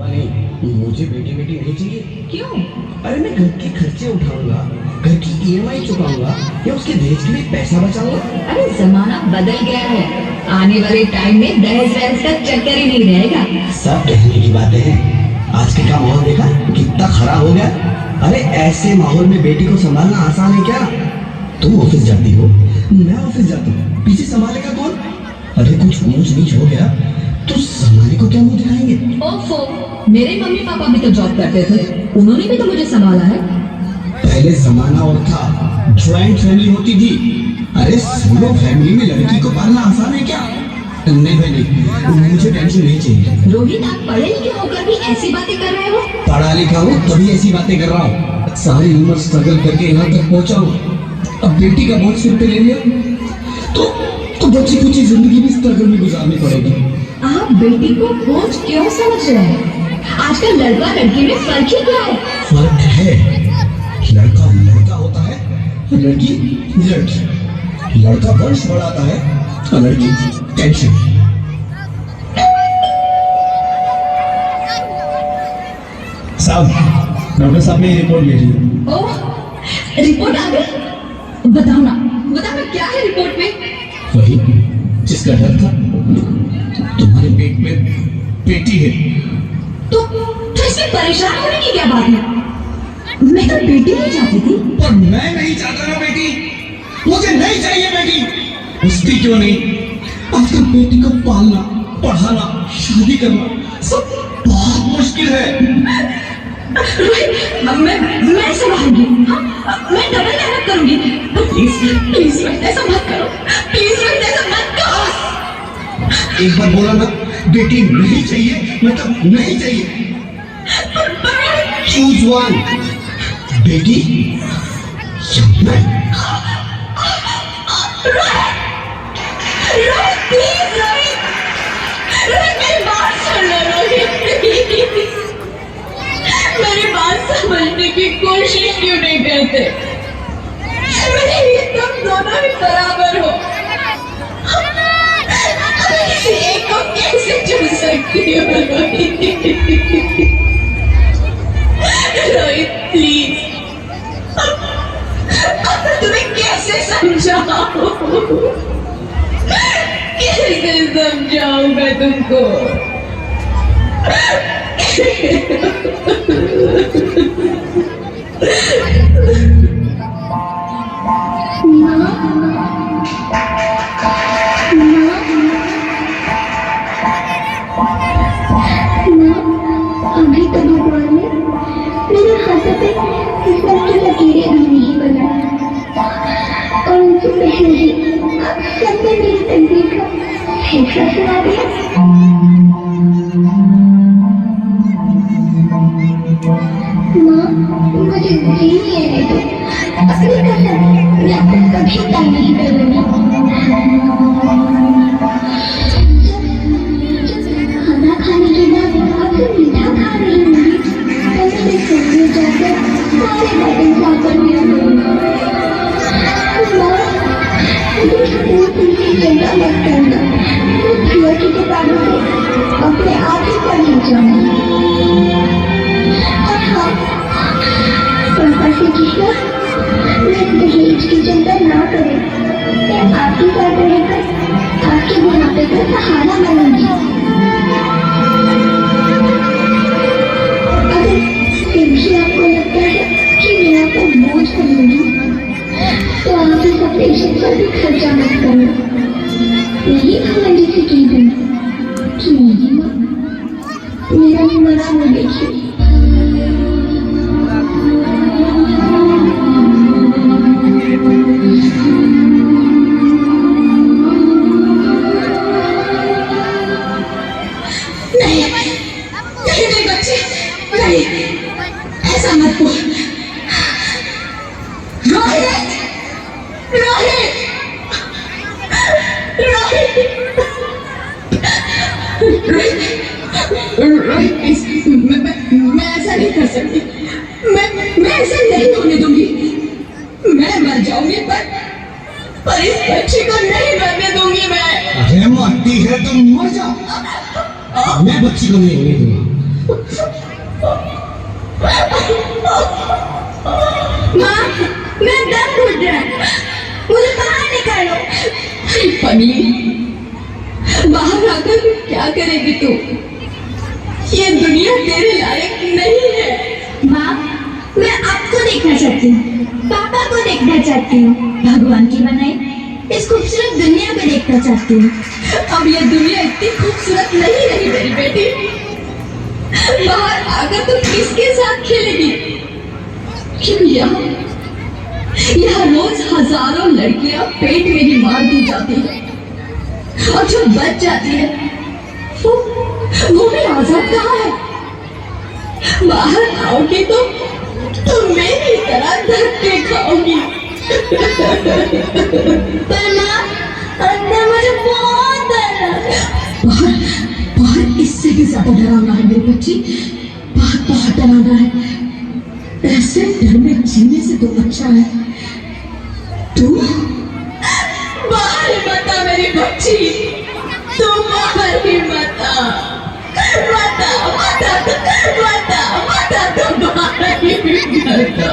नहीं, मुझे बेटी बेटी नहीं चाहिए। क्यों? अरे मैं घर के खर्चे उठाऊंगा, घर की ईएमआई चुकाऊंगा या उसके दहेज के लिए पैसा बचाऊंगा। अरे जमाना बदल गया है, आने वाले टाइम में दहेज वहेज का चक्कर ही नहीं रहेगा। सब कहने की बातें हैं, आजकल का माहौल देखा कितना खराब हो गया। अरे ऐसे माहौल में बेटी को संभालना आसान है क्या? तुम ऑफिस जाती हो, मैं ऑफिस जाता हूँ, पीछे संभालेगा कौन? अरे कुछ ऊंच नीच हो गया तो संभालने को क्या मुंह दिखाएंगे? ओफो, मेरे मम्मी पापा भी तो जॉब करते थे, उन्होंने भी तो मुझे संभाला है। पहले जमाना और था, ज्वाइंट फैमिली होती थी। अरे सोलो फैमिली में लड़की को पालना आसान है क्या? नहीं भाई नहीं, मुझे टेंशन नहीं चाहिए। रोहित, आप पढ़े लिखे होकर भी ऐसी बातें कर रहे हो? पढ़ा लिखा हूँ तभी ऐसी बातें कर रहा हूँ। सारी उम्र स्ट्रगल करके यहाँ तक पहुँचा हूँ, अब बेटी का बोझ सिर पे ले लिया तो बच्ची कुछ जिंदगी भी स्ट्रगल में गुजारनी पड़ेगी। आप बेटी को बोझ क्यों समझ रहे हैं? आजकल लड़का लड़की में फर्क ही क्या है? फर्क है, लड़का लड़का होता है, लड़की लड़की। लड़का वंश बढ़ाता है और लड़की टेंशन। साहब, डॉक्टर साहब ने रिपोर्ट ले ली। ओह, रिपोर्ट आ गई? बताओ ना क्या है रिपोर्ट में? वही जिसका डर था, तुम्हारे पेट में बेटी है। तो इसमें परेशान होने की क्या बात है? मैं तो बेटी नहीं चाहती थी। पर मैं नहीं चाहता ना बेटी, मुझे नहीं चाहिए बेटी। उसकी क्यों नहीं? आजकल बेटी को पालना, पढ़ाना, शादी करना सब बहुत मुश्किल है। मैं संभालूंगी, मैं डबल मेहनत करूंगी। प्लीज ऐसा मत करो, प्लीज ऐसा मत करो। एक बार बोला ना, बेटी नहीं चाहिए मतलब नहीं चाहिए। चूज वन, बेटी या मैं। प्लीज मेरी बात सुन लो रोहित, मेरी बात समझने की कोशिश क्यों नहीं करते? मेरे लिए तुम दोनों ही बराबर हो, किसी एक को कैसे चुन सकती हो रोहित? प्लीज, तुम्हें कैसे समझाऊं? कैसे समझाऊं मैं तुमको? अभी तो भगवान ने मेरे हाथों पे किस्मत की लकीरें भी नहीं बनाई, और उनसे पहले ही सबने मेरी तकदीर का फैसला सुना दिया। माँ, मुझे जीने रहने दो, अपनी कसम, मैं आपको कभी तंग नहीं करूँगी। खाना खाने के बाद आपसे मीठा खा रही होंगी, तो मैं सोने जाकर सारे बर्तन साफ कर दिया करूँगा। माँ, मुझे स्कूल की चिंता मत करना, मैं थियोरी की किताबों से अपने आप ही पढ़ जाऊँगी। और हाँ, पापा से कहना, मैं दहेज की चिंता ना करें, मैं आपके साथ रहकर आपके बुढ़ापे का सहारा बनूंगी। अगर फिर भी आपको लगता है कि मैं आपको बोझ बनूंगी, तो आप इस ऑपरेशन पर भी खर्चा मत करना। यही घमंडी से कह दूँ कि नहीं माँ, मेरा मरा न देखिए। नहीं बच्चे, नहीं, ऐसा मत बोल। रोहित, रोहित, रोहित, मैं ऐसा नहीं कर सकती, मैं ऐसा नहीं होने दूंगी। मैं मर जाऊंगी पर इस बच्चे को नहीं मरने दूंगी मैं। अरे मरती है तो मर जा, मैं बच्ची को नहीं होने दूंगा। क्या करेगी तू? ये दुनिया तेरे लायक नहीं है। माँ, मैं आपको देखना चाहती हूँ, पापा को देखना चाहती हूँ, भगवान की बनाई इस खूबसूरत दुनिया को देखना चाहती हूँ। अब ये दुनिया इतनी खूबसूरत नहीं रही मेरी बेटी। बाहर आकर तू किसके साथ खेलेगी? क्यों यहाँ रोज हजारों लड़कियां पेट में ही मार दी जाती है और जो बच जाती है वो भी आजाद कहाँ है? बाहर आओगी तो मेरी तरह धक्के खाओगी। पर माँ, अंदर मुझे बहुत डर लग रहा है। बाहर बाहर इससे भी ज्यादा डरावना है मेरी बच्ची। बहुत डरावना है। ऐसे डर में जीने से तो अच्छा है तू बाहर ही मत आ मेरी बच्ची। तू बाहर ही मत आ। मत आ तू बाहर ही मत आ।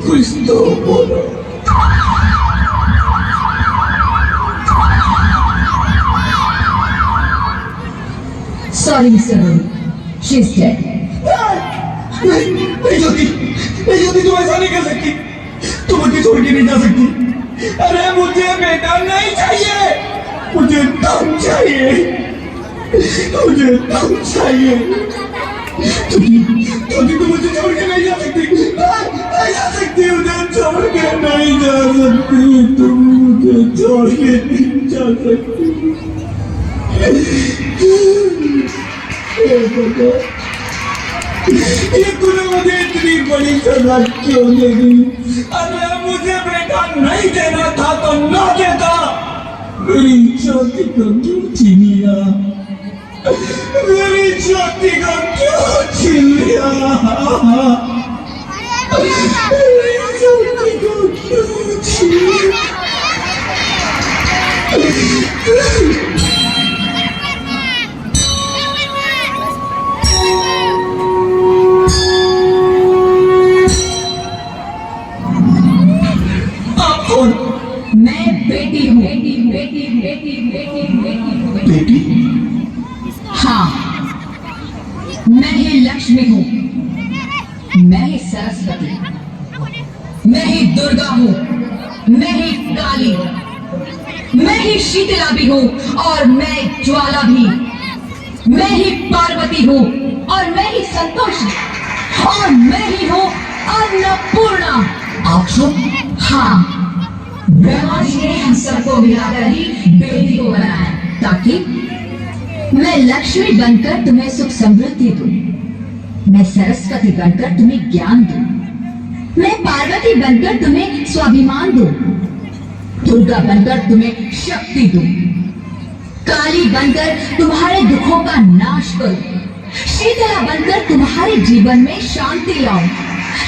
कुछ तो बोलो। Sorry, Mr. Roy. She's dead. नहीं ज्योति, तुम ऐसा नहीं कर सकती। तुम मुझे छोड़ के नहीं जा सकती। अरे मुझे बेटा नहीं चाहिए, मुझे दम चाहिए, मुझे दम चाहिए। तुम मुझे छोड़ के नहीं जा सकती, नहीं जा सकती, मुझे छोड़ के नहीं जा सकती, तुम मुझे छोड़ के नहीं जा सकती। ये तूने मुझे इतनी बड़ी सजा क्यों दे दी? अरे मुझे बेटा नहीं देना था तो ना देता। मेरी ज्योति को क्यों छीन लिया? मेरी ज्योति को क्यों छीन लिया? मेरी ज्योति को क्यों छीन लिया? मैं बेटी हूँ। बेटी? हाँ, मैं ही लक्ष्मी हूँ, मैं ही सरस्वती, मैं ही दुर्गा हूँ, मैं ही काली, मैं ही शीतला भी हूँ और मैं ज्वाला भी, मैं ही पार्वती हूँ और मैं ही संतोषी और मैं ही हूँ अन्नपूर्णा। आप सब? हाँ, ब्रह्मा जी ने हम सबको मिलाकर ही बेटी को बनाया ताकि मैं लक्ष्मी बनकर तुम्हें सुख समृद्धि दूं, मैं सरस्वती बनकर तुम्हें ज्ञान दूं, मैं पार्वती बनकर तुम्हें स्वाभिमान दूं, दुर्गा बनकर तुम्हें शक्ति दूं, काली बनकर तुम्हारे दुखों का नाश करूं, शीतला बनकर तुम्हारे जीवन में शांति लाऊं,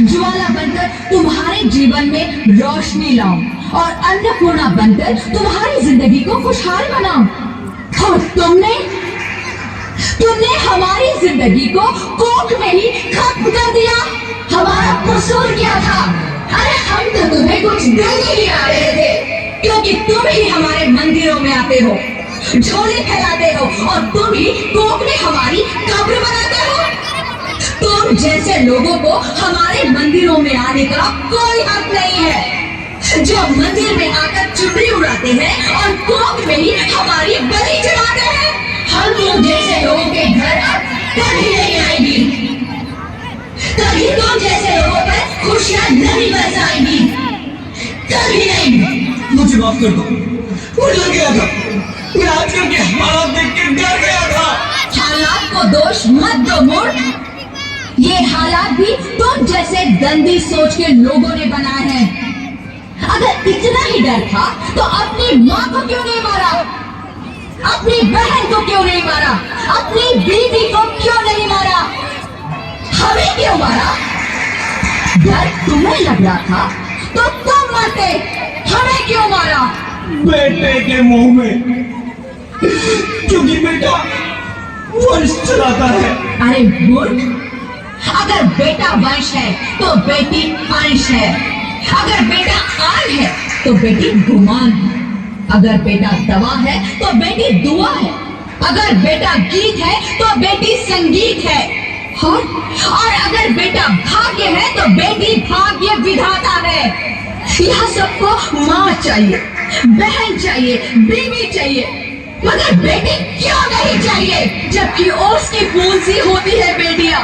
ज्वाला बनकर तुम्हारे जीवन में रोशनी लाऊं और अन्नपूर्णा बनकर तुम्हारी जिंदगी को खुशहाल बनाऊं। और तुमने हमारी जिंदगी को कोख में ही खत्म कर दिया। हमारा कसूर क्या था? अरे हम तो तुम्हें कुछ दिन ही नहीं आ रहे थे, क्योंकि तुम ही हमारे मंदिरों में आते हो, झोले फैलाते हो और तुम ही कोख में हमारी कब्र बनाते हो। तुम जैसे लोगों को हमारे मंदिरों में आने का कोई हक नहीं है, जो मंदिर में आकर चुनरी उड़ाते हैं और कोख में ही हमारी बलि चढ़ाते हैं। हम तुम जैसे लोगों के घर अब कभी नहीं आएंगी, कभी तुम जैसे लोगों पर खुशियां नहीं बरसाएंगी, कभी नहीं। मुझे माफ कर दो, मुझे लग गया था, मैं आजकल के हालात देख के डर गया था। हालात को दोष मत दो मूर्ख, ये हालात भी तुम जैसे गंदी सोच के लोगों ने बनाए हैं। अगर इतना ही डर था तो अपनी माँ को क्यों नहीं मारा, अपनी बहन को क्यों नहीं मारा, अपनी बीवी को क्यों नहीं मारा, हमें क्यों मारा? डर तुम्हें लग रहा था तो तुम मरते, हमें क्यों मारा? बेटे के मुंह में, क्योंकि बेटा वंश चलाता है। अरे मूर्ख, अगर बेटा वंश है तो बेटी अंश है, अगर बेटा आन है तो बेटी गुमान है, अगर बेटा दवा है तो बेटी दुआ है, अगर बेटा गीत है तो बेटी संगीत है, और अगर बेटा भाग्य है तो बेटी भाग्य विधाता है। यह सबको माँ चाहिए, बहन चाहिए, बीवी चाहिए, मगर बेटी क्यों नहीं चाहिए? जबकि ओस की फूल सी होती है बेटियां,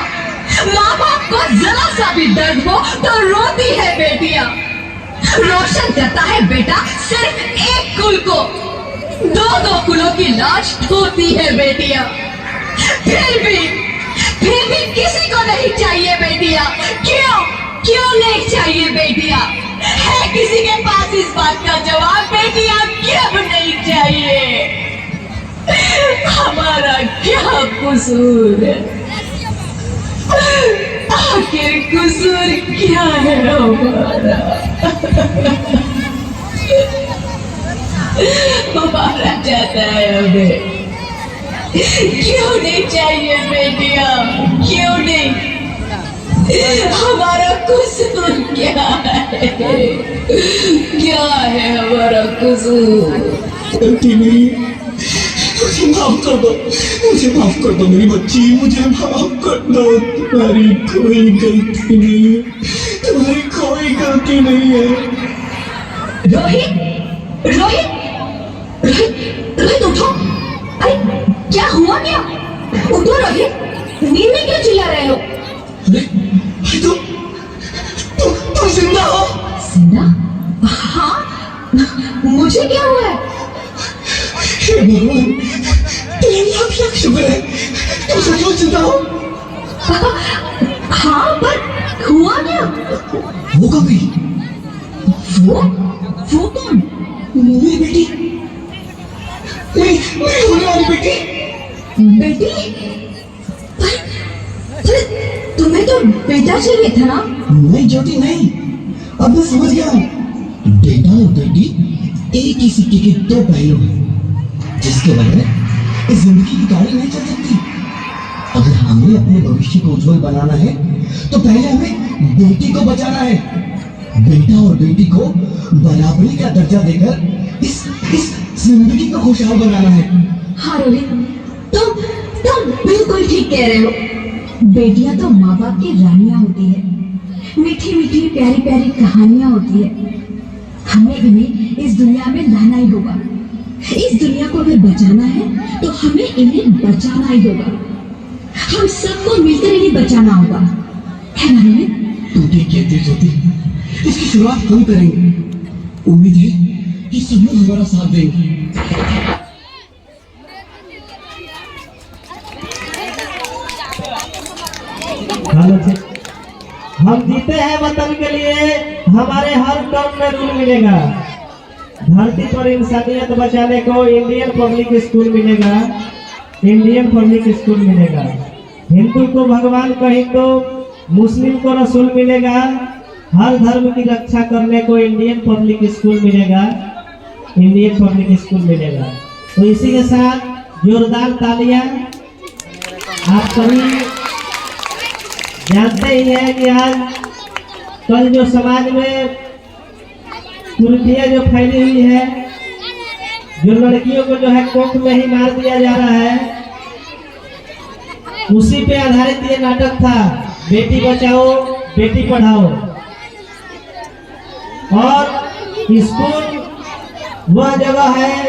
माँ बाप को जरा सा भी दर्द हो तो रोती है बेटियां। रोशन करता है बेटा सिर्फ एक कुल को, दो कुलों की लाश ढोती है बेटियां। फिर भी किसी को नहीं चाहिए बेटियां। क्यों नहीं चाहिए बेटियां? है किसी के पास इस बात का जवाब? बेटियां क्यों नहीं चाहिए? हमारा क्या कसूर है? आखिर कसूर क्या है हमारा? हमारा जाता है हमें। क्यों नहीं चाहिए बेटियां? क्यों नहीं? हमारा कसूर क्या है? क्या है हमारा कसूर? गलती नहीं, मुझे माफ कर दो, मुझे माफ कर दो मेरी बच्ची, मुझे माफ कर दो। तुम्हारी कोई गलती नहीं है, तुम्हारी कोई गलती नहीं है। रोहित, रोहित, रोहित, रोहित उठो। अरे क्या हुआ क्या? उठो रोहित, नींद में क्यों चिल्ला रहे हो? अरे तुम जिंदा हो? जिंदा? हाँ, मुझे क्या हुआ है? हे भगवान, तेरे लाख लाख शुक्र है, तुम सचमुच जिंदा हो। हाँ, पर हुआ क्या? वो कभी? वो कौन? मेरी बेटी, मेरी होने वाली बेटी। बेटी? पर तुम्हें तो बेटा चाहिए था ना? नहीं ज्योति नहीं, अब मैं समझ गया। बेटा और बेटी एक ही सिक्के के दो पहलू हैं, जिसके बगैर इस जिंदगी की गाड़ी नहीं चल सकती। अगर हमें अपने भविष्य को उज्जवल बनाना है तो पहले हमें बेटी को बचाना है। बेटा और बेटी को बराबरी का दर्जा देकर इस जिंदगी को खुशहाल बनाना है। हाँ रोहित, तुम बिल्कुल ठीक कह रहे हो। बेटियां तो माँ बाप की रानियां होती है, मीठी मीठी प्यारी प्यारी कहानियां होती है। हमें इन्हें इस दुनिया में लाना ही होगा। इस दुनिया को अगर बचाना है तो हमें इन्हें बचाना ही होगा। हम सबको मिलकर इन्हें बचाना होगा, है ना रोहित? तू ठीक कहती है ज्योति, इसकी शुरुआत हम करेंगे। उम्मीद है कि सब लोग हमारा साथ देंगे। हम जीते हैं वतन के लिए, हमारे हर काम में रूल मिलेगा। धरती पर इंसानियत बचाने को इंडियन पब्लिक स्कूल मिलेगा, इंडियन पब्लिक स्कूल मिलेगा। हिंदू को भगवान को हिंदू, मुस्लिम को रसूल मिलेगा। हर धर्म की रक्षा करने को इंडियन पब्लिक स्कूल मिलेगा, इंडियन पब्लिक स्कूल मिलेगा। तो इसी के साथ जोरदार तालियां। आप सभी जानते ही हैं कि आज कल जो समाज में कुरीतियां जो फैली हुई है, जो लड़कियों को जो है कोख में ही मार दिया जा रहा है, उसी पे आधारित ये नाटक था, बेटी बचाओ बेटी पढ़ाओ। और स्कूल वह जगह है